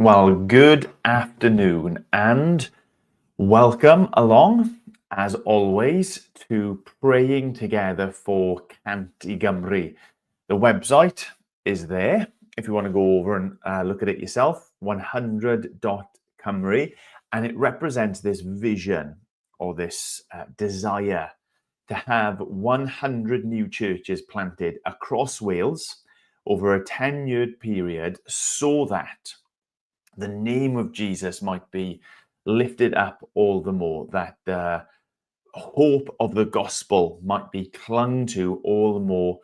Well, good afternoon and welcome along, as always, to Praying Together for Gymru. The website is there if you want to go over and look at it yourself, 100.cymru, and it represents this vision or this desire to have 100 new churches planted across Wales over a 10-year period so that the name of Jesus might be lifted up all the more, that the hope of the gospel might be clung to all the more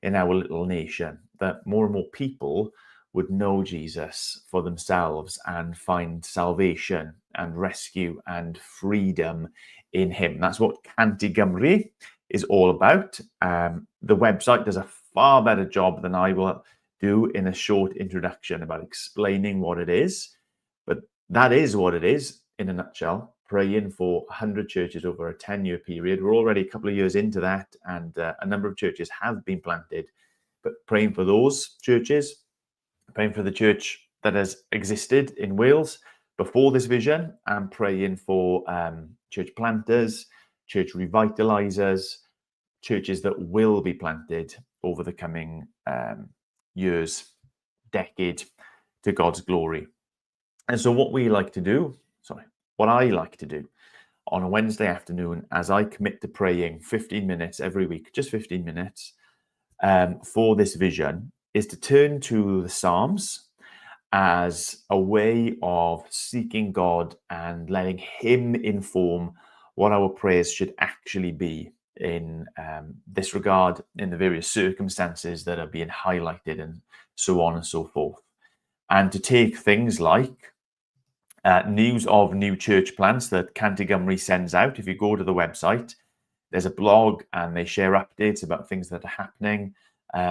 in our little nation, that more and more people would know Jesus for themselves and find salvation and rescue and freedom in him. That's what Canti Gymru is all about. The website does a far better job than I will do in a short introduction about explaining what it is, but that is what it is in a nutshell. Praying for 100 churches over a 10-year period. We're already a couple of years into that, and a number of churches have been planted, but praying for those churches, praying for the church that has existed in Wales before this vision, and praying for church planters, church revitalizers, churches that will be planted over the coming years, decade, to God's glory. And so what I like to do on a Wednesday afternoon, as I commit to praying 15 minutes every week, just 15 minutes for this vision, is to turn to the Psalms as a way of seeking God and letting him inform what our prayers should actually be in this regard, in the various circumstances that are being highlighted, and so on and so forth. And to take things like news of new church plants that Canti Gymru sends out. If you go to the website, there's a blog and they share updates about things that are happening.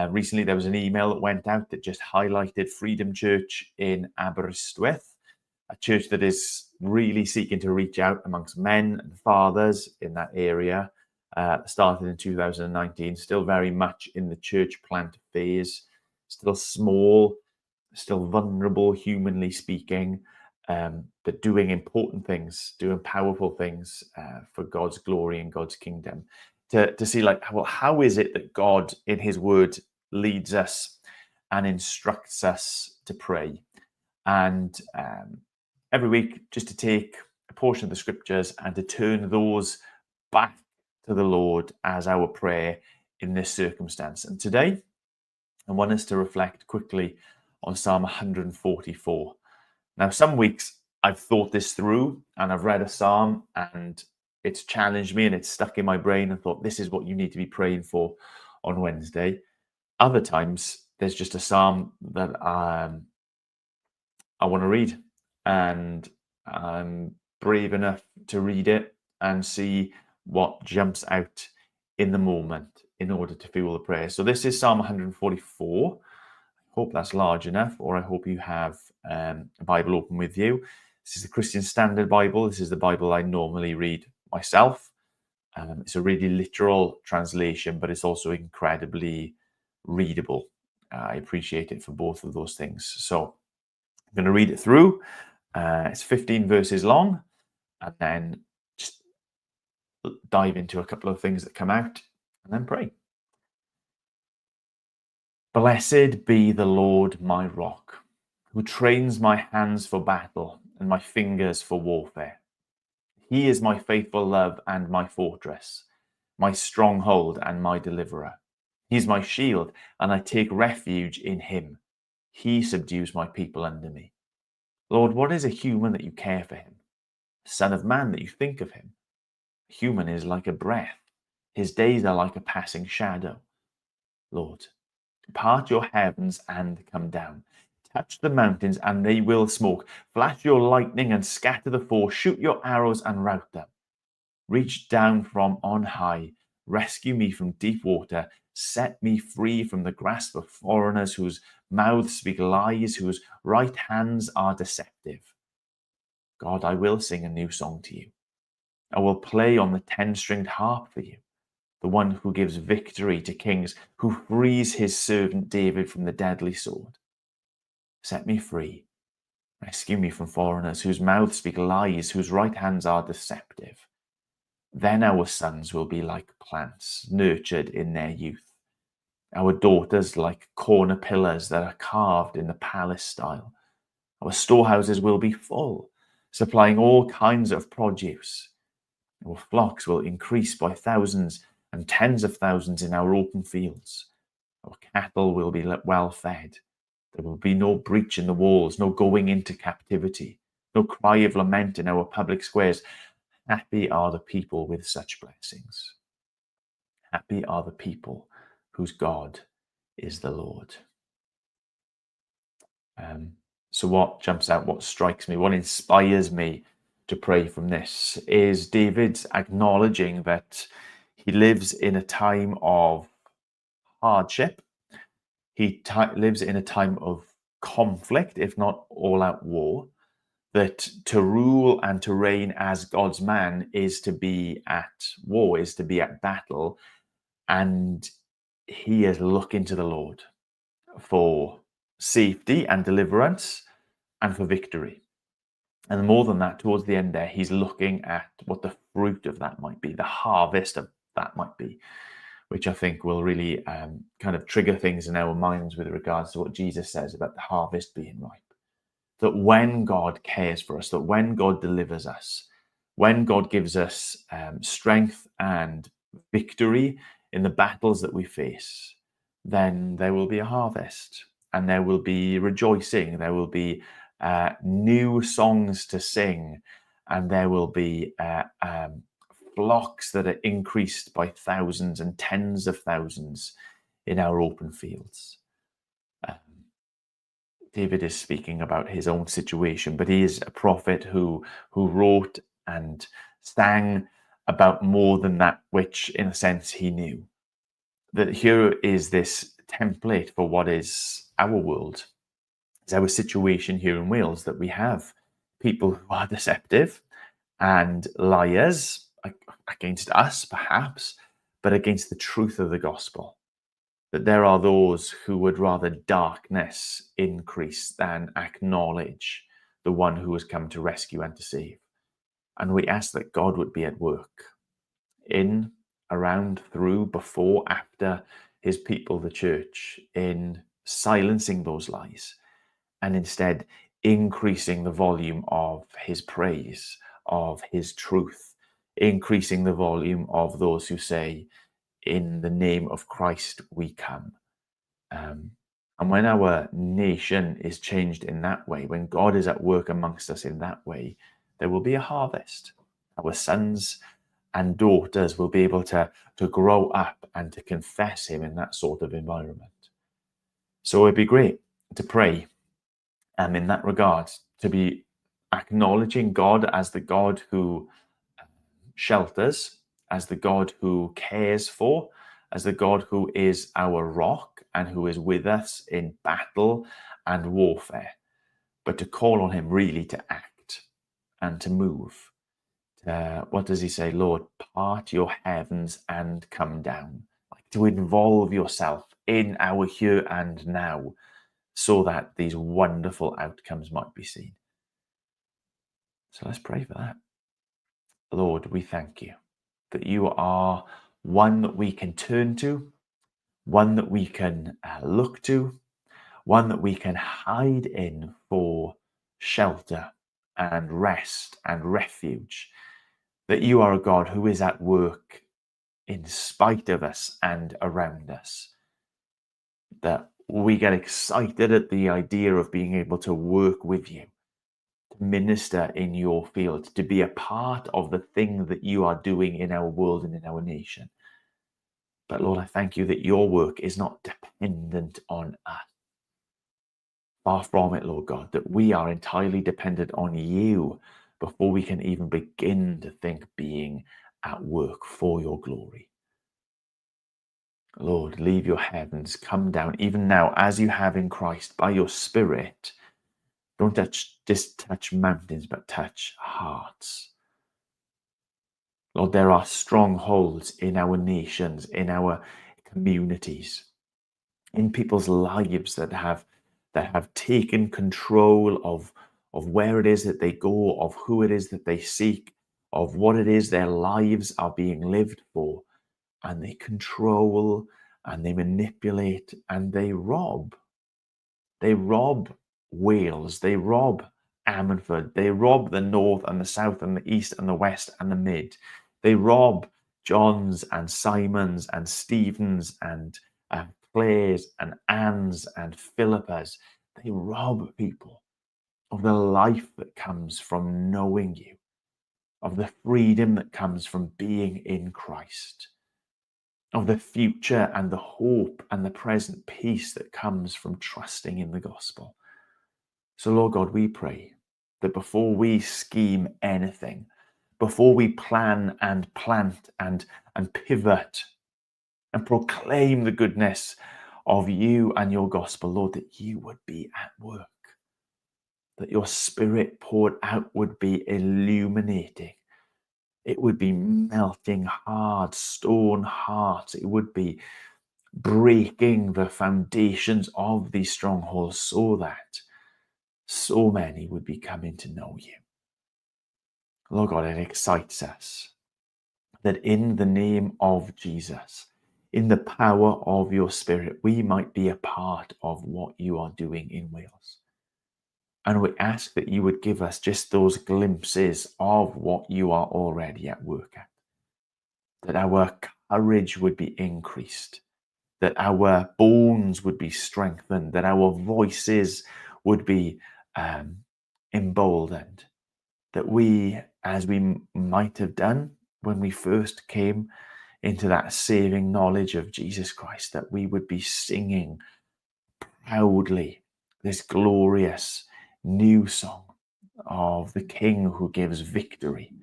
Recently, there was an email that went out that just highlighted Freedom Church in Aberystwyth, a church that is really seeking to reach out amongst men and fathers in that area. Started in 2019, still very much in the church plant phase, still small, still vulnerable, humanly speaking, but doing important things, doing powerful things for God's glory and God's kingdom. To see, like, well, how is it that God in his word leads us and instructs us to pray? And every week, just to take a portion of the scriptures and to turn those back to the Lord as our prayer in this circumstance. And today, I want us to reflect quickly on Psalm 144. Now, some weeks I've thought this through and I've read a psalm and it's challenged me and it's stuck in my brain and thought, this is what you need to be praying for on Wednesday. Other times, there's just a psalm that I want to read, and I'm brave enough to read it and see what jumps out in the moment in order to fuel the prayer. So this is Psalm 144. Hope that's large enough, or I hope you have a Bible open with you. This is the Christian Standard Bible. This is the Bible I normally read myself. It's a really literal translation, but it's also incredibly readable. I appreciate it for both of those things. So I'm going to read it through. It's 15 verses long, and then just dive into a couple of things that come out and then pray. Blessed be the Lord my rock, who trains my hands for battle and my fingers for warfare. He is my faithful love and my fortress, my stronghold and my deliverer. He is my shield, and I take refuge in him. He subdues my people under me. Lord, what is a human that you care for him? A son of man that you think of him? A human is like a breath. His days are like a passing shadow. Lord, part your heavens and come down. Touch the mountains and they will smoke. Flash your lightning and scatter the foe. Shoot your arrows and rout them. Reach down from on high. Rescue me from deep water. Set me free from the grasp of foreigners whose mouths speak lies, whose right hands are deceptive. God, I will sing a new song to you. I will play on the 10-stringed harp for you. The one who gives victory to kings, who frees his servant David from the deadly sword. Set me free, Rescue me from foreigners whose mouths speak lies, whose right hands are deceptive. Then our sons will be like plants, nurtured in their youth. Our daughters like corner pillars that are carved in the palace style. Our storehouses will be full, supplying all kinds of produce. Our flocks will increase by thousands and tens of thousands in our open fields. Our cattle will be well fed. There will be no breach in the walls, no going into captivity, no cry of lament in our public squares. Happy are the people with such blessings. Happy are the people whose God is the Lord. So what jumps out, what strikes me, what inspires me to pray from this is David's acknowledging that he lives in a time of hardship. He lives in a time of conflict, if not all-out war, that to rule and to reign as God's man is to be at war, is to be at battle, and he is looking to the Lord for safety and deliverance and for victory. And more than that, towards the end there, he's looking at what the fruit of that might be, the harvest of that might be, which I think will really kind of trigger things in our minds with regards to what Jesus says about the harvest being ripe. That when God cares for us, that when God delivers us, when God gives us strength and victory in the battles that we face, then there will be a harvest and there will be rejoicing, there will be new songs to sing, and there will be flocks that are increased by thousands and tens of thousands in our open fields. David is speaking about his own situation, but he is a prophet who wrote and sang about more than that which, in a sense, he knew. That here is this template for what is our world. It's our situation here in Wales, that we have people who are deceptive and liars against us, perhaps, but against the truth of the gospel. That there are those who would rather darkness increase than acknowledge the one who has come to rescue and to save. And we ask that God would be at work in, around, through, before, after his people, the church, in silencing those lies and instead increasing the volume of his praise, of his truth, increasing the volume of those who say, in the name of Christ we come. And when our nation is changed in that way, when God is at work amongst us in that way, there will be a harvest. Our sons and daughters will be able to grow up and to confess him in that sort of environment. So it'd be great to pray in that regard, to be acknowledging God as the God who shelters, as the God who cares for, as the God who is our rock and who is with us in battle and warfare, but to call on him really to act and to move. What does he say? Lord, part your heavens and come down. Like to involve yourself in our here and now so that these wonderful outcomes might be seen. So let's pray for that. Lord, we thank you that you are one that we can turn to, one that we can look to, one that we can hide in for shelter and rest and refuge, that you are a God who is at work in spite of us and around us, that we get excited at the idea of being able to work with you, to minister in your field, to be a part of the thing that you are doing in our world and in our nation. But Lord, I thank you that your work is not dependent on us. Far from it, Lord God, that we are entirely dependent on you before we can even begin to think being at work for your glory. Lord, leave your heavens, come down even now as you have in Christ by your Spirit. Don't just touch mountains, but touch hearts. Lord, there are strongholds in our nations, in our communities, in people's lives that have taken control of of where it is that they go, of who it is that they seek, of what it is their lives are being lived for. And they control and they manipulate and they rob. They rob Wales, they rob Ammanford, they rob the north and the south and the east and the west and the mid. They rob Johns and Simons and Stevens and Claires and Anns and Philippas. They rob people of the life that comes from knowing you, of the freedom that comes from being in Christ, of the future and the hope and the present peace that comes from trusting in the gospel. So, Lord God, we pray that before we scheme anything, before we plan and plant and pivot and proclaim the goodness of you and your gospel, Lord, that you would be at work, that your spirit poured out would be illuminating. It would be melting hard stone hearts. It would be breaking the foundations of these strongholds so that so many would be coming to know you. Lord God, it excites us that in the name of Jesus, in the power of your spirit, we might be a part of what you are doing in Wales. And we ask that you would give us just those glimpses of what you are already at work at, that our courage would be increased, that our bones would be strengthened, that our voices would be emboldened, that we, as we might have done when we first came into that saving knowledge of Jesus Christ, that we would be singing proudly this glorious new song of the King who gives victory,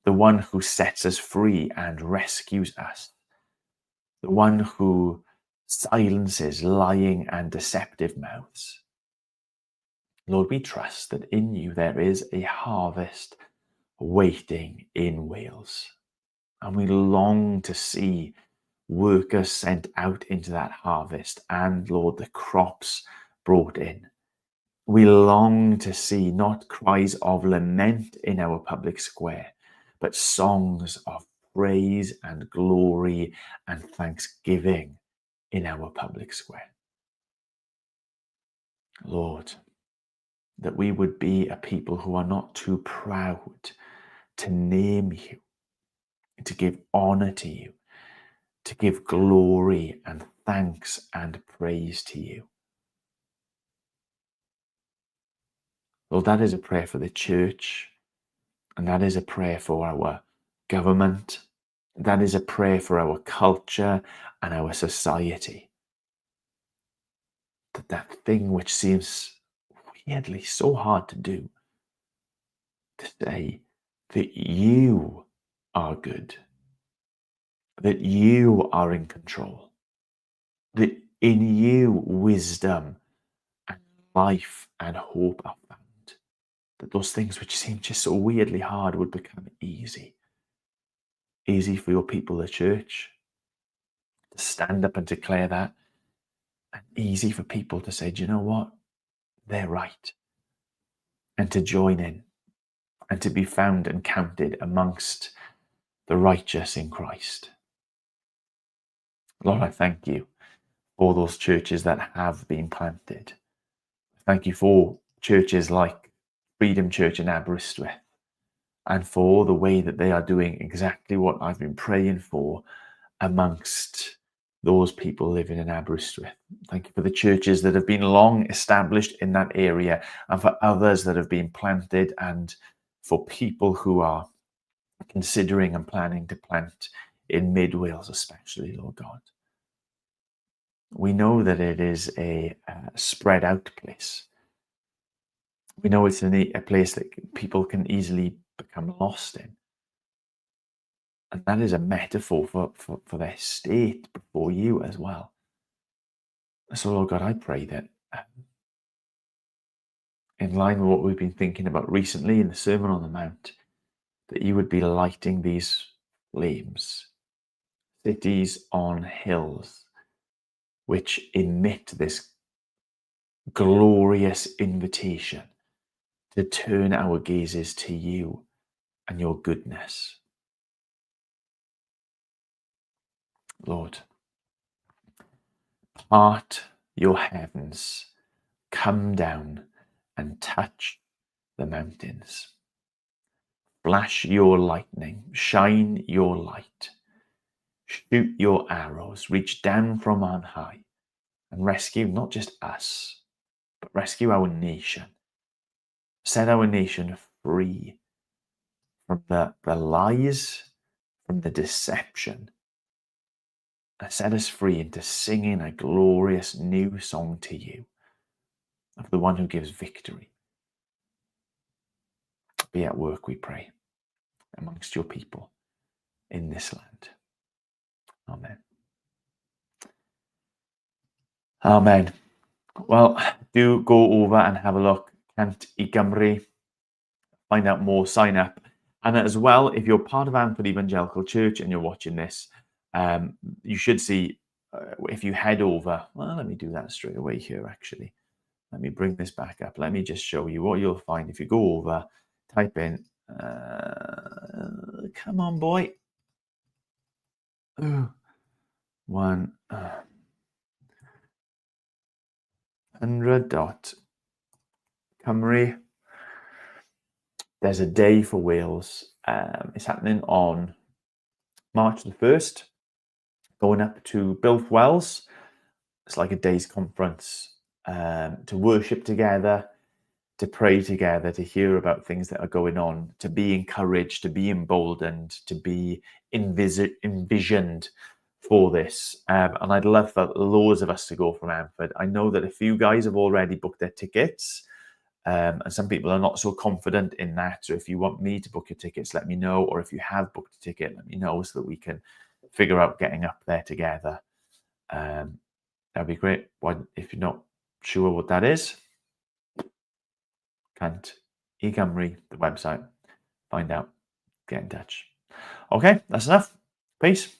the one who sets us free and rescues us, the one who silences lying and deceptive mouths. Lord, we trust that in you there is a harvest waiting in Wales. And we long to see workers sent out into that harvest and, Lord, the crops brought in. We long to see not cries of lament in our public square, but songs of praise and glory and thanksgiving in our public square. Lord, that we would be a people who are not too proud to name you, to give honor to you, to give glory and thanks and praise to you. Lord, that is a prayer for the church, and that is a prayer for our government. That is a prayer for our culture and our society. That thing which seems weirdly so hard to do, to say that you are good, that you are in control, that in you wisdom and life and hope are found, that those things which seem just so weirdly hard would become easy. Easy for your people, the church, to stand up and declare that, and easy for people to say, do you know what? They're right. And to join in and to be found and counted amongst the righteous in Christ. Lord, I thank you for those churches that have been planted. Thank you for churches like Freedom Church in Aberystwyth, and for the way that they are doing exactly what I've been praying for amongst those people living in Aberystwyth. Thank you for the churches that have been long established in that area, and for others that have been planted, and for people who are considering and planning to plant in Mid Wales especially, Lord God. We know that it is a spread out place. We know it's a place that people can easily become lost in. And that is a metaphor for their state before you as well. So, Lord God, I pray that in line with what we've been thinking about recently in the Sermon on the Mount, that you would be lighting these flames, cities on hills, which emit this glorious invitation to turn our gazes to you and your goodness. Lord, part your heavens, come down and touch the mountains. Flash your lightning, shine your light, shoot your arrows, reach down from on high, and rescue not just us, but rescue our nation. Set our nation free from the lies, from the deception, and set us free into singing a glorious new song to you, of the one who gives victory. Be at work, we pray, amongst your people in this land. Amen. Amen. Well, do go over and have a look at Gymru, find out more, sign up. And as well, if you're part of Anfield Evangelical Church and you're watching this, you should see, if you head over, well, let me do that straight away here, actually. Let me bring this back up. Let me just show you what you'll find. If you go over, type in, come on, boy. 100.Cymru. There's a day for Wales. It's happening on March the 1st, going up to Bilf Wells. It's like a day's conference to worship together, to pray together, to hear about things that are going on, to be encouraged, to be emboldened, to be envisioned for this. And I'd love for loads of us to go from Anfield. I know that a few guys have already booked their tickets, and some people are not so confident in that. So if you want me to book your tickets, let me know. Or if you have booked a ticket, let me know so that we can figure out getting up there together. That'd be great. If you're not sure what that is, can't Gymru, the website, find out, get in touch. Okay, that's enough. Peace.